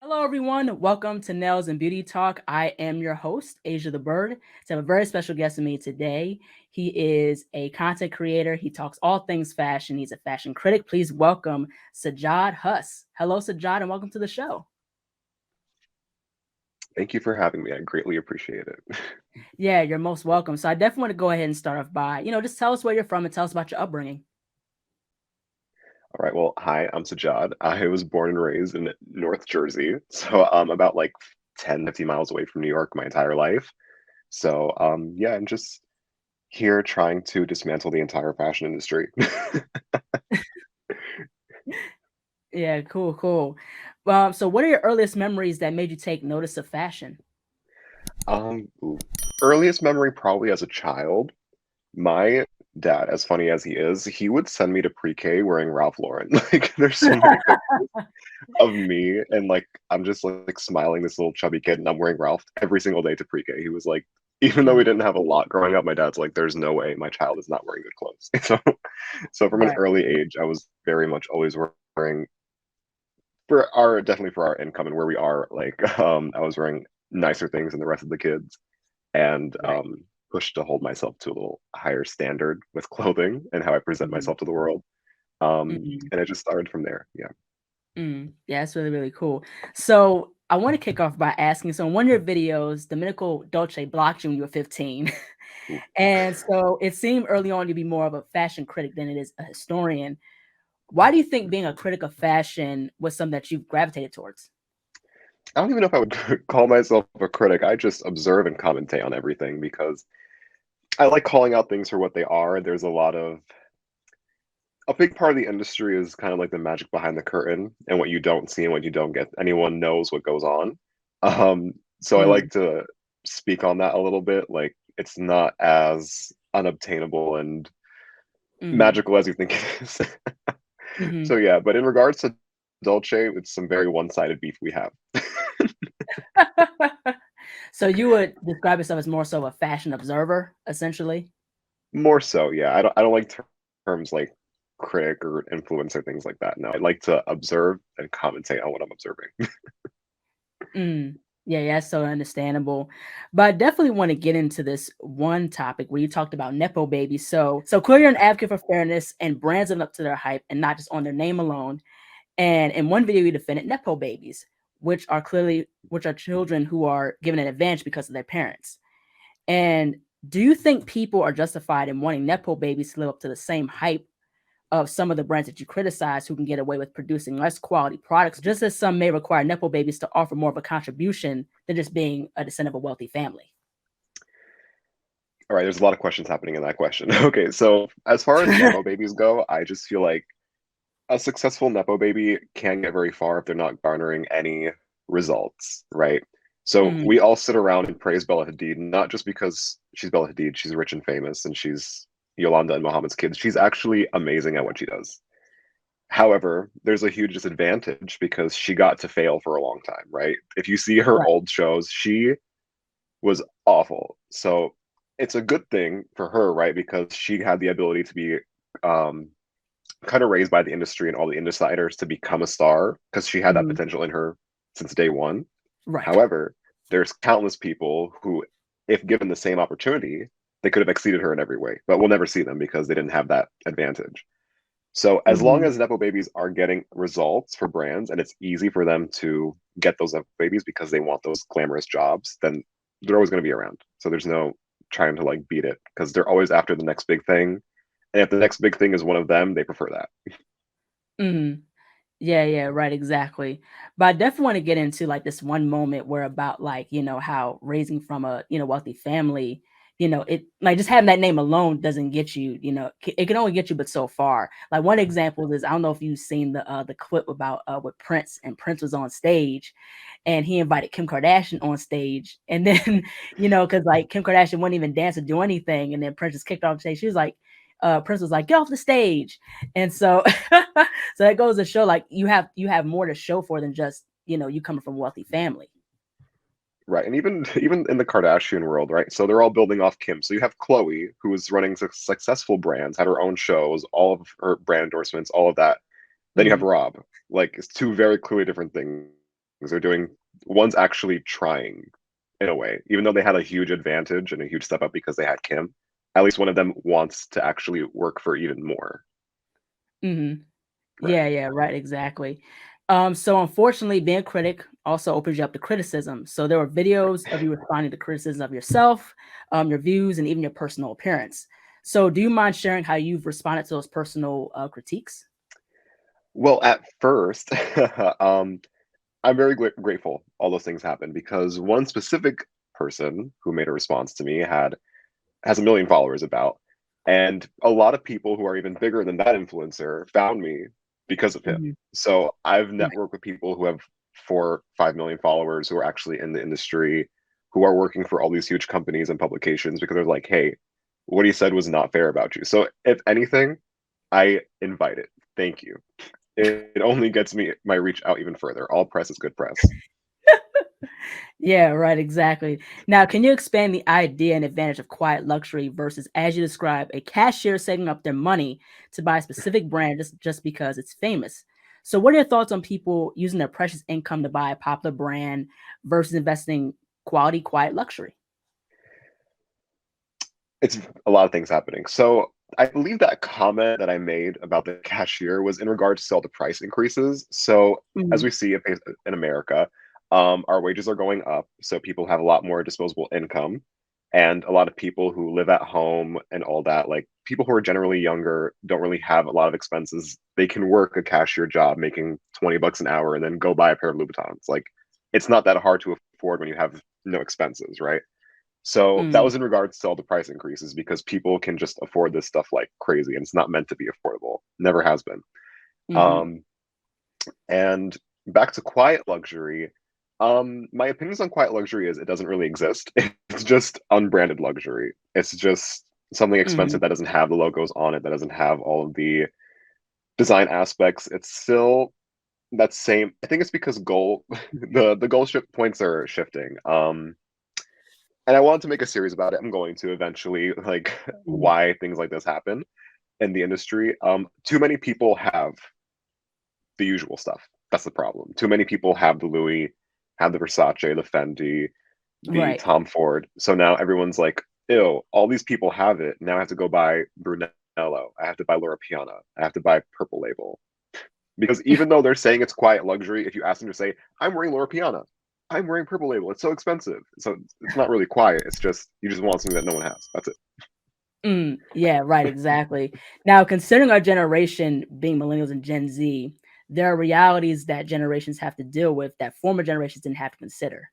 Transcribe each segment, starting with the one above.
Hello, everyone. Welcome to Nails and Beauty Talk. I am your host, Asia the Bird. So I have a very special guest with me today. He is a content creator. He talks all things fashion. He's a fashion critic. Please welcome Sajjad Hus. Hello, Sajjad, and welcome to the show. Thank you for having me. I greatly appreciate it. Yeah, you're most welcome. So I definitely want to go ahead and start off by, just tell us where you're from and tell us about your upbringing. All right. Well, hi, I'm Sajjad. I was born and raised in North Jersey, so I'm about like 10, 15 miles away from New York my entire life. So, yeah, I'm just here trying to dismantle the entire fashion industry. Yeah, cool, cool. So what are your earliest memories that made you take notice of fashion? Ooh. Earliest memory probably as a child. My dad, as funny as he is, he would send me to pre-K wearing Ralph Lauren. Like, there's so many pictures of me and like I'm just like smiling this little chubby kid and I'm wearing Ralph every single day to pre-K. He was like, even though we Mm, didn't have a lot growing up, my dad's like, there's no way my child is not wearing good clothes. So from an right. early age, I was very much always wearing for our definitely for our income and where we are, like I was wearing nicer things than the rest of the kids and Right. pushed to hold myself to a little higher standard with clothing and how I present Mhm, myself to the world. mhm. And it just started from there. Yeah. Yeah, that's really, really cool. So I want to kick off by asking, so in one of your videos, Domenico Dolce blocked you when you were 15. Ooh. And so it seemed early on to be more of a fashion critic than it is a historian. Why do you think being a critic of fashion was something that you gravitated towards? I don't even know if I would call myself a critic. I just observe and commentate on everything because I like calling out things for what they are. There's a big part of the industry is kind of like the magic behind the curtain and what you don't see and what you don't get. Anyone knows what goes on. So I Mm, like to speak on that a little bit. Like it's not as unobtainable and mhm, magical as you think it is. mhm. So yeah, but in regards to Dolce, it's some very one-sided beef we have. So you would describe yourself as more so a fashion observer, essentially? More so, yeah. I don't like terms like critic or influencer, things like that. No, I like to observe and commentate on what I'm observing. Mm. Yeah, yeah, that's so understandable. But I definitely want to get into this one topic where you talked about nepo babies. So clearly you're an advocate for fairness and brands living up to their hype and not just on their name alone. And in one video, you defended nepo babies, which are children who are given an advantage because of their parents. And do you think people are justified in wanting nepo babies to live up to the same hype of some of the brands that you criticize who can get away with producing less quality products, just as some may require Nepo babies to offer more of a contribution than just being a descendant of a wealthy family? All right, there's a lot of questions happening in that question. Okay, so as far as Nepo babies go, I just feel like a successful Nepo baby can't get very far if they're not garnering any results, right? So Mhm, we all sit around and praise Bella Hadid, not just because she's Bella Hadid, she's rich and famous, and she's Yolanda and Muhammad's kid. She's actually amazing at what she does. However, there's a huge disadvantage because she got to fail for a long time, right? If you see her right. old shows, she was awful. So it's a good thing for her, right? Because she had the ability to be um, kind of raised by the industry and all the insiders to become a star because she had that Mhm, potential in her since day one. right. However, there's countless people who, if given the same opportunity, they could have exceeded her in every way, but we'll never see them because they didn't have that advantage. So as long Mhm, as Nepo babies are getting results for brands and it's easy for them to get those Nepo babies because they want those glamorous jobs, then they're always going to be around. So there's no trying to like beat it because they're always after the next big thing. And if the next big thing is one of them, they prefer that. mhm. Yeah, yeah, right, exactly. But I definitely want to get into like this one moment where about like, how raising from a, wealthy family, it like just having that name alone doesn't get you, it can only get you but so far. Like one example is I don't know if you've seen the clip about with Prince, and Prince was on stage and he invited Kim Kardashian on stage. And then, because like Kim Kardashian wouldn't even dance or do anything. And then Prince just kicked off the stage. She was like, Prince was like, get off the stage. And so so that goes to show like you have more to show for than just, you coming from a wealthy family. Right. And even in the Kardashian world, right? So they're all building off Kim. So you have Chloe, who is running successful brands, had her own shows, all of her brand endorsements, all of that. Then you have Mhm. Rob. Like it's two very clearly different things. They're doing one's actually trying in a way, even though they had a huge advantage and a huge step up because they had Kim. At least one of them wants to actually work for even more. Mhm. Right. Yeah, yeah, right, exactly. So unfortunately, being a critic also opens you up to criticism. So there were videos of you responding to criticism of yourself, your views, and even your personal appearance. So do you mind sharing how you've responded to those personal critiques? Well, at first, um, I'm very grateful all those things happened because one specific person who made a response to me has a million followers about, and a lot of people who are even bigger than that influencer found me because of him. Mhm. So I've Right. networked with people who have 4, 5 million followers who are actually in the industry, who are working for all these huge companies and publications because they're like, hey, what he said was not fair about you. So if anything, I invite it. Thank you. It only gets me my reach out even further. All press is good press. Yeah, right, exactly. Now, can you expand the idea and advantage of quiet luxury versus, as you describe, a cashier saving up their money to buy a specific brand just because it's famous? So, what are your thoughts on people using their precious income to buy a popular brand versus investing quality, quiet luxury? It's a lot of things happening. So I believe that comment that I made about the cashier was in regards to all the price increases. So as Mhm. we see in America, our wages are going up, so people have a lot more disposable income, and a lot of people who live at home and all that, like people who are generally younger, don't really have a lot of expenses. They can work a cashier job making 20 bucks an hour and then go buy a pair of Louboutins. Like it's not that hard to afford when you have no expenses, right? So that Mhm. was in regards to all the price increases because people can just afford this stuff like crazy and it's not meant to be affordable. Never has been. Mhm. Um, and back to quiet luxury. My opinions on quiet luxury is it doesn't really exist. It's just unbranded luxury. It's just something expensive Mhm. that doesn't have the logos on it, that doesn't have all of the design aspects. It's still that same. I think it's because goal the goal shift points are shifting. And I wanted to make a series about it. I'm going to eventually, like Mhm. why things like this happen in the industry. Too many people have the usual stuff. That's the problem. Too many people have the Louis, have the Versace, the Fendi, the Right. Tom Ford. So now everyone's like, ew, all these people have it. Now I have to go buy Brunello. I have to buy Laura Piana. I have to buy Purple Label. Because even though they're saying it's quiet luxury, if you ask them to say, I'm wearing Laura Piana, I'm wearing Purple Label, it's so expensive. So it's not really quiet. It's just you just want something that no one has. That's it. Yeah, right, exactly. Now, considering our generation being millennials and Gen Z, there are realities that generations have to deal with that former generations didn't have to consider.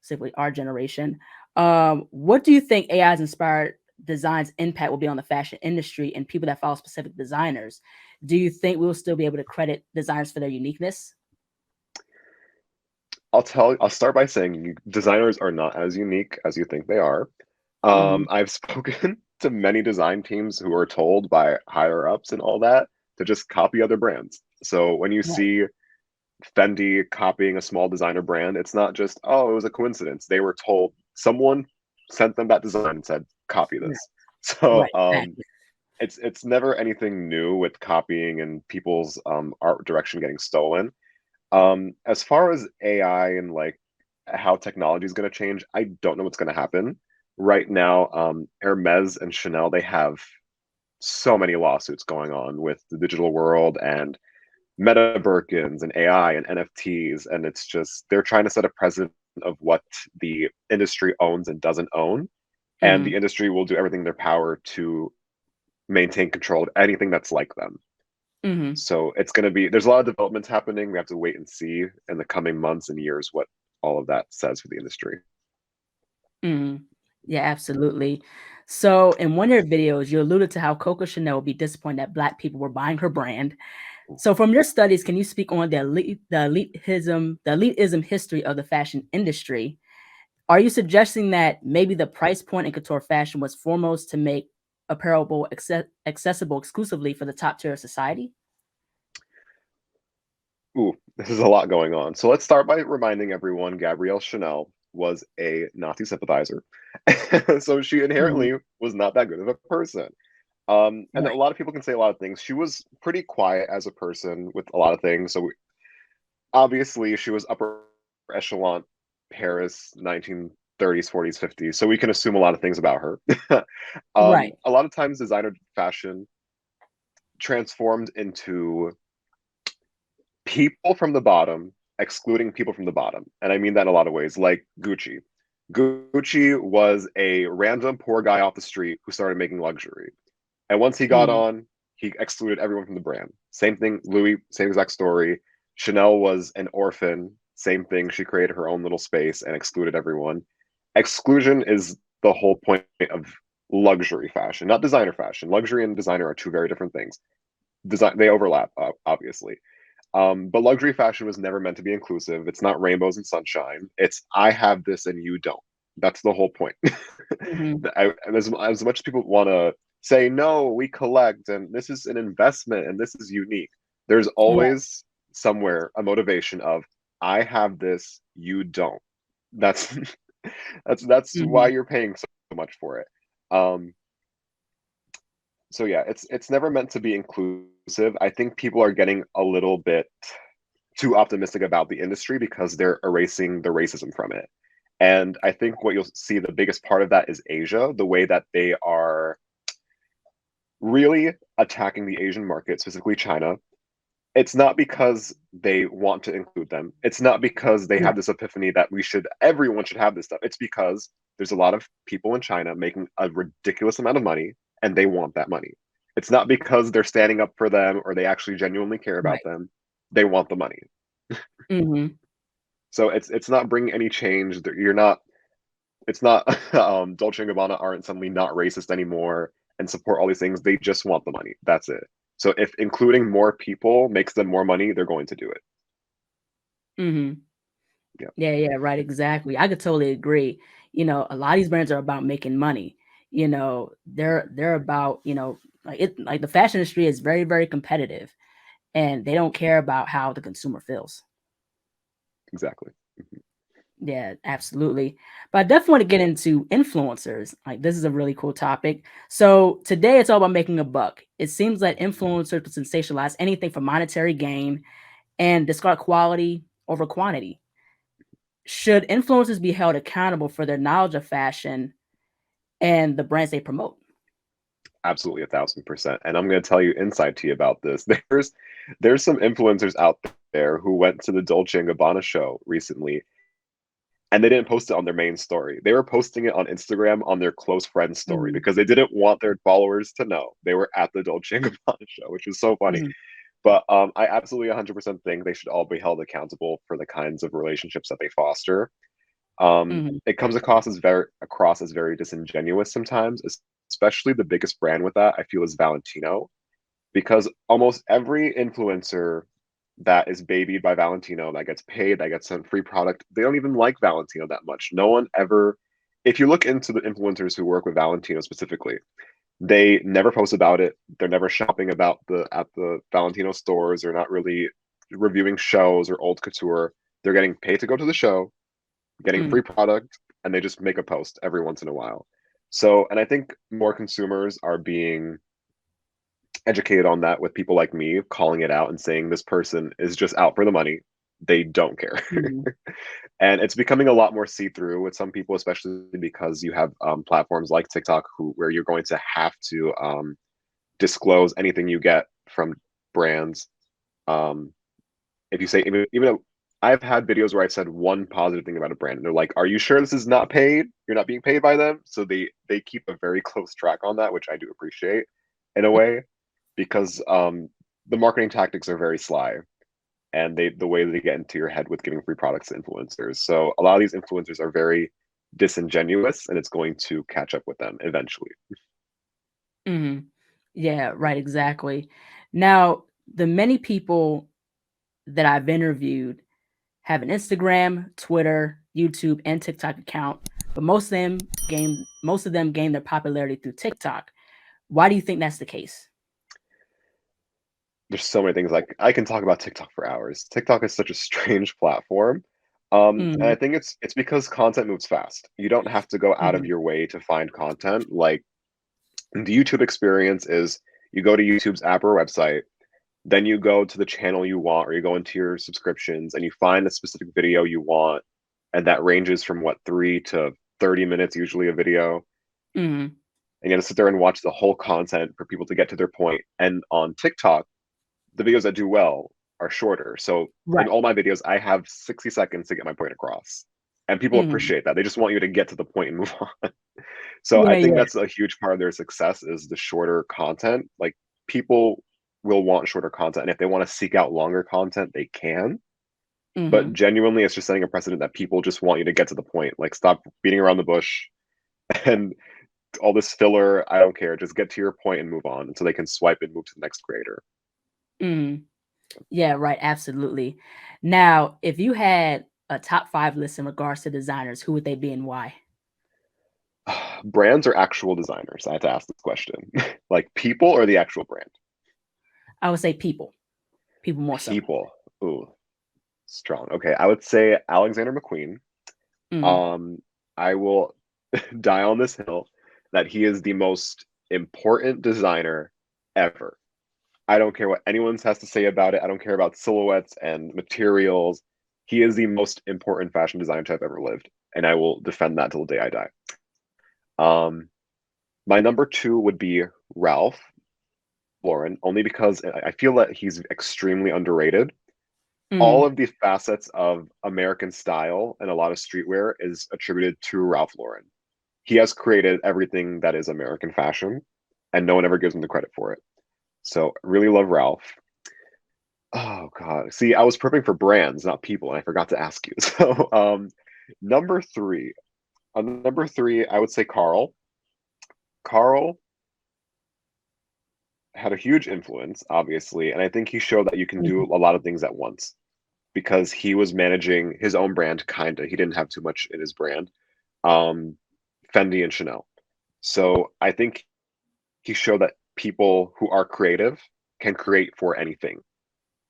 Simply our generation. What do you think AI's inspired design's impact will be on the fashion industry and people that follow specific designers? Do you think we'll still be able to credit designers for their uniqueness? I'll start by saying designers are not as unique as you think they are. Mhm. I've spoken to many design teams who are told by higher ups and all that to just copy other brands. So when you Right, see Fendi copying a small designer brand, it's not just, oh, it was a coincidence. They were told someone sent them that design and said, copy right, this. So right, exactly. it's never anything new with copying and people's art direction getting stolen. As far as AI and like how technology is going to change, I don't know what's going to happen. Right now, Hermes and Chanel, they have so many lawsuits going on with the digital world and Meta Birkins and AI and NFTs, and it's just they're trying to set a precedent of what the industry owns and doesn't own, and the Mhm, industry will do everything in their power to maintain control of anything that's like them. mhm. So it's going to be there's a lot of developments happening. We have to wait and see in the coming months and years what all of that says for the industry. Mhm. Yeah, absolutely. So, in one of your videos, you alluded to how Coco Chanel would be disappointed that Black people were buying her brand. So, from your studies, can you speak on the elitism history of the fashion industry? Are you suggesting that maybe the price point in couture fashion was foremost to make apparel accessible exclusively for the top tier of society? Ooh, this is a lot going on. So let's start by reminding everyone Gabrielle Chanel was a Nazi sympathizer. So she Mhm. inherently was not that good of a person. And a Right. lot of people can say a lot of things. She was pretty quiet as a person with a lot of things. So obviously she was upper echelon Paris 1930s, 40s, 50s, so we can assume a lot of things about her. Right. A lot of times designer fashion transformed into people from the bottom excluding people from the bottom. And I mean that in a lot of ways, like Gucci. Gucci was a random poor guy off the street who started making luxury. And once he got Mhm. on, he excluded everyone from the brand. Same thing, Louis, same exact story. Chanel was an orphan, same thing. She created her own little space and excluded everyone. Exclusion is the whole point of luxury fashion, not designer fashion. Luxury and designer are two very different things. Design they overlap, obviously. But luxury fashion was never meant to be inclusive. It's not rainbows and sunshine. It's I have this and you don't. That's the whole point. Mhm. As much as people want to say, no, we collect and this is an investment and this is unique, there's Right. always somewhere a motivation of I have this, you don't. That's that's why Mhm. you're paying so much for it. Um, so yeah, it's never meant to be inclusive. I think people are getting a little bit too optimistic about the industry because they're erasing the racism from it. And I think what you'll see the biggest part of that is Asia, the way that they are really attacking the Asian market, specifically China. It's not because they want to include them. It's not because they have Right. this epiphany that everyone should have this stuff. It's because there's a lot of people in China making a ridiculous amount of money and they want that money. It's not because they're standing up for them or they actually genuinely care about Right. them. They want the money. Mhm. So it's not bringing any change. You're not. It's not. Dolce and Gabbana aren't suddenly not racist anymore and support all these things. They just want the money. That's it. So if including more people makes them more money, they're going to do it. Mhm. Yeah, Yeah, yeah, right, exactly. I could totally agree. A lot of these brands are about making money. They're about, like the fashion industry is very, very competitive and they don't care about how the consumer feels. exactly. Yeah, absolutely. But I definitely want to get into influencers. Like this is a really cool topic. So today it's all about making a buck. It seems that influencers can sensationalize anything for monetary gain and discard quality over quantity. Should influencers be held accountable for their knowledge of fashion and the brands they promote? Absolutely 1,000%. And I'm going to tell you insight to you about this. There's some influencers out there who went to the Dolce and Gabbana show recently and they didn't post it on their main story. They were posting it on Instagram on their close friends story Mhm, because they didn't want their followers to know they were at the Dolce and Gabbana show, which is so funny. mhm, But I absolutely 100% think they should all be held accountable for the kinds of relationships that they foster. mhm, It comes across as very disingenuous sometimes, especially the biggest brand with that I feel is Valentino, because almost every influencer that is babied by Valentino, that gets paid, that gets sent free product, they don't even like Valentino that much. No one ever, if you look into the influencers who work with Valentino specifically, they never post about it. They're never shopping about the at the Valentino stores. They're not really reviewing shows or old couture. They're getting paid to go to the show, getting mhm, free product, and they just make a post every once in a while. So, and I think more consumers are being educated on that with people like me calling it out and saying this person is just out for the money. They don't care. mhm, And it's becoming a lot more see-through with some people, especially because you have platforms like TikTok where you're going to have to disclose anything you get from brands. Um, if you say even though I've had videos where I've said one positive thing about a brand, and they're like, "Are you sure this is not paid? You're not being paid by them?" So they keep a very close track on that, which I do appreciate in a way because the marketing tactics are very sly and the way they get into your head with giving free products to influencers. So a lot of these influencers are very disingenuous, and it's going to catch up with them eventually. mhm. Yeah, right, exactly. Now, the many people that I've interviewed have an Instagram, Twitter, YouTube, and TikTok account, but most of them gain their popularity through TikTok. Why do you think that's the case? There's so many things like I can talk about TikTok for hours. TikTok is such a strange platform. And I Mhm, think it's because content moves fast. You don't have to go out of mhm, your way to find content. Like the YouTube experience is you go to YouTube's app or website, Then you go to the channel you want, or you go into your subscriptions and you find a specific video you want, and that ranges from what, 3 to 30 minutes, usually a video. Mhm. And you have to sit there and watch the whole content for people to get to their point. And on TikTok, the videos that do well are shorter. So in Right. all my videos, I have 60 seconds to get my point across. And people Mhm. appreciate that. They just want you to get to the point and move on. So I Yeah, think yeah. that's a huge part of their success is the shorter content. Like people will want shorter content. And if they want to seek out longer content, they can. But Mhm. genuinely, it's just setting a precedent that people just want you to get to the point. Like stop beating around the bush and all this filler. I don't care. Just get to your point and move on. And so they can swipe and move to the next creator. Mhm. Yeah, right, absolutely. Now, if you had a top 5 list in regards to designers, who would they be and why? Brands or actual designers? I had to ask this question. Like people or the actual brand? I would say people. People more so. People. Ooh, strong. Okay, I would say Alexander McQueen. Mhm. Um, I will die on this hill that he is the most important designer ever. I don't care what anyone has to say about it. I don't care about silhouettes and materials. He is the most important fashion designer to have ever lived, and I will defend that till the day I die. Um, my number two would be Ralph Lauren, only because I feel that he's extremely underrated. All Mhm. of the facets of American style and a lot of streetwear is attributed to Ralph Lauren. He has created everything that is American fashion, and no one ever gives him the credit for it. So really love Ralph. Oh God. See, I was prepping for brands, not people, and I forgot to ask you. So number three. On number three, I would say Carl. Carl had a huge influence, obviously, and I think he showed that you can do Mhm. a lot of things at once because he was managing his own brand, kinda. He didn't have too much in his brand. Um, Fendi and Chanel. So I think he showed that people who are creative can create for anything,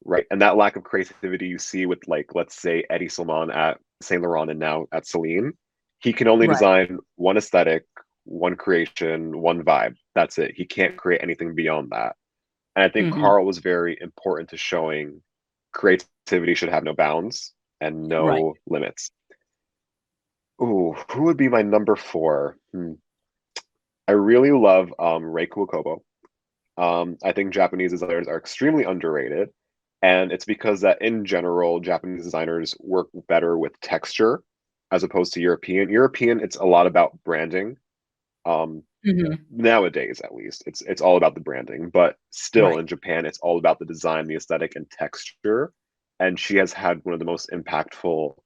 right? And that lack of creativity you see with, like, let's say Eddie Salmon at Saint Laurent and now at Celine, he can only Right. design one aesthetic, one creation, one vibe. That's it. He can't create anything beyond that. And I think Mhm. Carl was very important to showing creativity should have no bounds and Right. no limits. Ooh, who would be my number four? I really love Rei Kuokobo. I think Japanese designers are extremely underrated, and it's because that in general, Japanese designers work better with texture as opposed to European. European, it's a lot about branding. Um, Mhm. Nowadays, at least, it's all about the branding. But still, Right. in Japan, it's all about the design, the aesthetic, and texture. And she has had one of the most impactful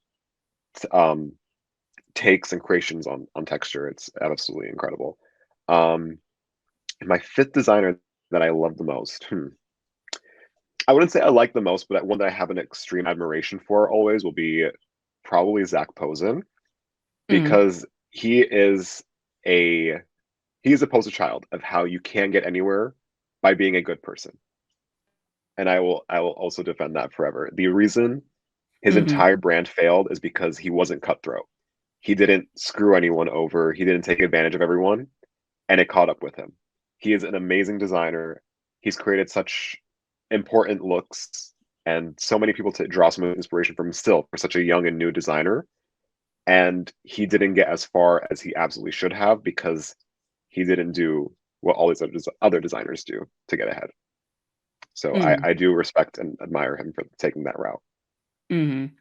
um, takes and creations on texture. It's absolutely incredible. Um, my fifth designer that I love the most. I wouldn't say I like the most, but one that I have an extreme admiration for always will be probably Zach Posen Mhm. because he is a he is a poster child of how you can get anywhere by being a good person. And I will also defend that forever. The reason his Mhm. entire brand failed is because he wasn't cutthroat. He didn't screw anyone over. He didn't take advantage of everyone, and it caught up with him. He is an amazing designer. He's created such important looks and so many people to draw some inspiration from still for such a young and new designer. And he didn't get as far as he absolutely should have because he didn't do what all these other designers do to get ahead. So Mhm. I do respect and admire him for taking that route. Mhm.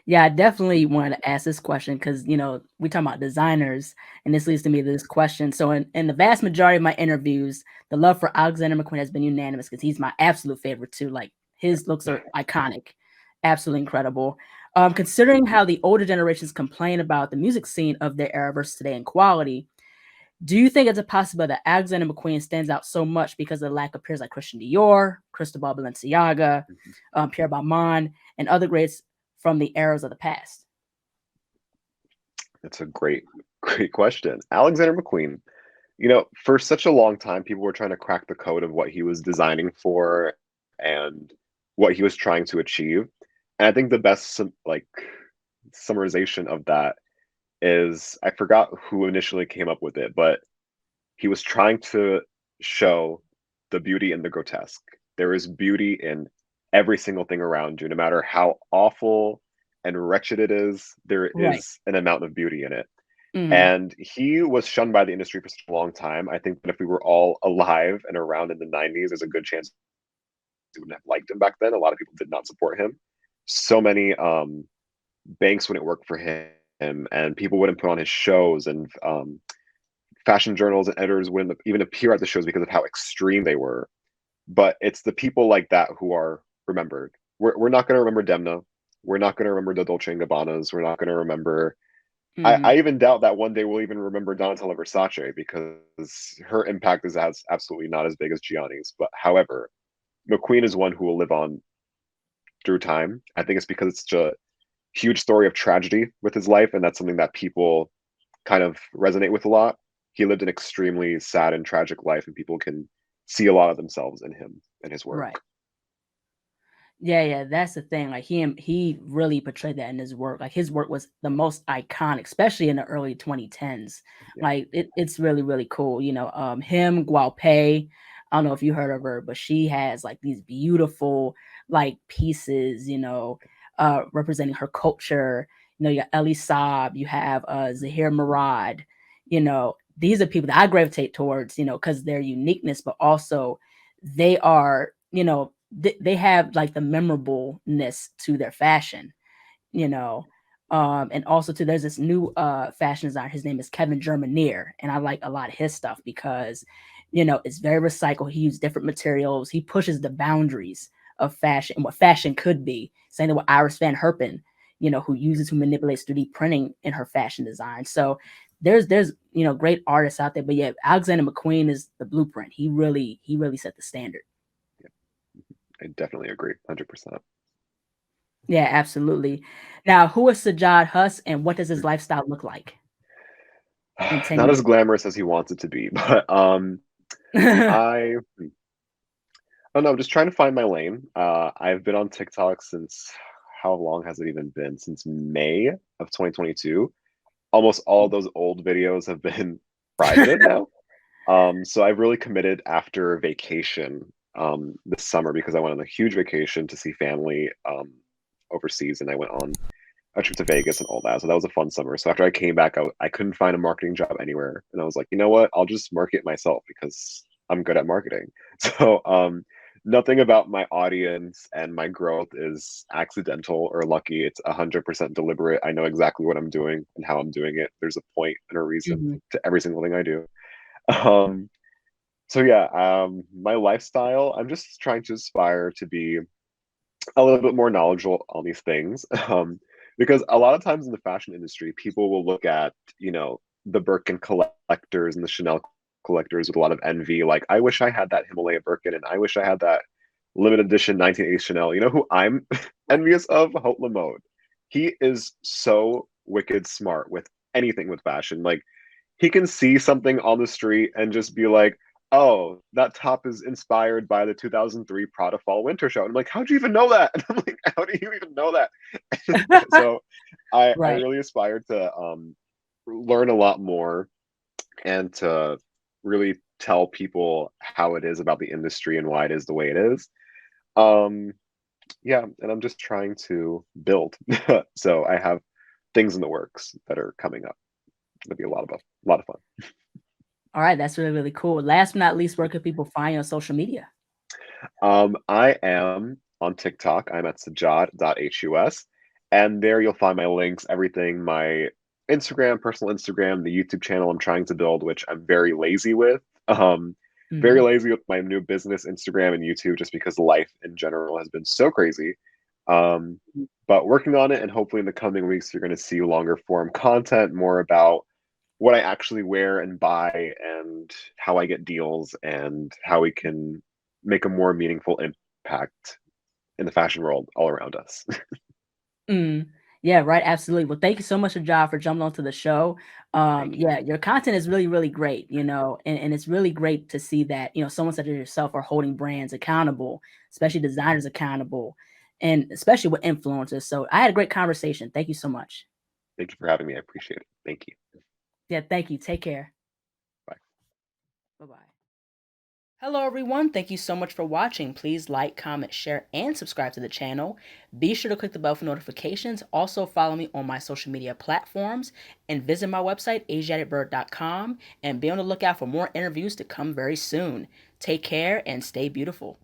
Yeah, I definitely wanted to ask this question because, we talk about designers, and this leads to me to this question. So in the vast majority of my interviews, the love for Alexander McQueen has been unanimous because he's my absolute favorite too. Like his looks are iconic, absolutely incredible. Considering how the older generations complain about the music scene of their era versus today in quality, do you think it's a possibility that Alexander McQueen stands out so much because of the lack of peers like Christian Dior, Cristobal Balenciaga, Pierre Balmain, and other greats from the eras of the past? That's a great question. Alexander McQueen, for such a long time, people were trying to crack the code of what he was designing for and what he was trying to achieve. And I think the best summarization of that is I forgot who initially came up with it, but he was trying to show the beauty in the grotesque. there is beauty in every single thing around you, no matter how awful and wretched it is, there Right. is an amount of beauty in it. Mhm. And he was shunned by the industry for such a long time. I think that if we were all alive and around in the 90s, there's a good chance we wouldn't have liked him back then. A lot of people did not support him. So many banks wouldn't work for him, and people wouldn't put on his shows, and fashion journals and editors wouldn't even appear at the shows because of how extreme they were. But it's the people like that who are remembered. We're not going to remember Demna. We're not going to remember the Dolce and Gabbanas. We're not going to remember. I Mhm. even doubt that one day we'll even remember Donatella Versace because her impact is as absolutely not as big as Gianni's. But however, McQueen is one who will live on through time. I think it's because it's such a huge story of tragedy with his life, and that's something that people kind of resonate with a lot. He lived an extremely sad and tragic life, and people can see a lot of themselves in him and his work. Right. Yeah, yeah, that's the thing. Like he really portrayed that in his work. Like his work was the most iconic, especially in the early 2010s. Yeah. Like it's really, really cool. Him, Gualpei. I don't know if you heard of her, but she has like these beautiful like pieces, representing her culture. You got Elie Saab, you have Zahir Murad. These are people that I gravitate towards, because their uniqueness, but also they are, they have like the memorableness to their fashion, you know. And also too, there's this new fashion designer. His name is Kevin Germanier, and I like a lot of his stuff because, it's very recycled. He uses different materials. He pushes the boundaries of fashion and what fashion could be. Same thing with Iris Van Herpen, who manipulates 3D printing in her fashion design. So there's great artists out there. But yeah, Alexander McQueen is the blueprint. He really set the standard. Yeah, I definitely agree, 100%. Yeah, absolutely. Now, who is Sajjad Hus and what does his lifestyle look like in 10 Not years? as glamorous as he wants it to be, but I don't know. I'm just trying to find my lane. I've been on TikTok since how long has it even been? Since May of 2022. Almost all those old videos have been private now. So I've really committed after vacation this summer because I went on a huge vacation to see family overseas, and I went on a trip to Vegas and all that. So that was a fun summer. So after I came back, I couldn't find a marketing job anywhere, and I was like, you know what? I'll just market myself because I'm good at marketing. So nothing about my audience and my growth is accidental or lucky. It's 100% deliberate. I know exactly what I'm doing and how I'm doing it. There's a point and a reason Mhm. to every single thing I do. Um, so yeah, my lifestyle, I'm just trying to aspire to be a little bit more knowledgeable on these things. Because a lot of times in the fashion industry, people will look at, the Birkin collectors and the Chanel collectors with a lot of envy. Like, I wish I had that Himalaya Birkin, and I wish I had that limited edition 1980s Chanel. You know who I'm envious of? Haute Lemode. He is so wicked smart with anything with fashion. Like, he can see something on the street and just be like, "Oh, that top is inspired by the 2003 Prada Fall Winter show." And I'm like, "How'd you even know that?" And I'm like, "How do you even know that?" So, I Right. really aspire to learn a lot more and to really tell people how it is about the industry and why it is the way it is. Um, yeah, and I'm just trying to build. So I have things in the works that are coming up. It'll be a lot of fun. All right, that's really, really cool. Last but not least, where can people find you on social media? I am on TikTok. I'm at sajjad.hus. And there you'll find my links, everything, my Instagram, personal Instagram, the YouTube channel I'm trying to build, which I'm very lazy with. Very Mhm. lazy with my new business, Instagram and YouTube, just because life in general has been so crazy. Um, but working on it, and hopefully in the coming weeks, you're going to see longer form content, more about what I actually wear and buy and how I get deals and how we can make a more meaningful impact in the fashion world all around us. Mm. Yeah, right, absolutely. Well, thank you so much, Ajay, for jumping onto the show. Thank you. Yeah, your content is really, really great, and it's really great to see that, someone such as yourself are holding brands accountable, especially designers accountable, and especially with influencers. So I had a great conversation. Thank you so much. Thank you for having me. I appreciate it. Thank you. Yeah, thank you. Take care. Bye. Bye-bye. Hello, everyone. Thank you so much for watching. Please like, comment, share, and subscribe to the channel. Be sure to click the bell for notifications. Also, follow me on my social media platforms and visit my website, ASIATHABIRD.com, and be on the lookout for more interviews to come very soon. Take care and stay beautiful.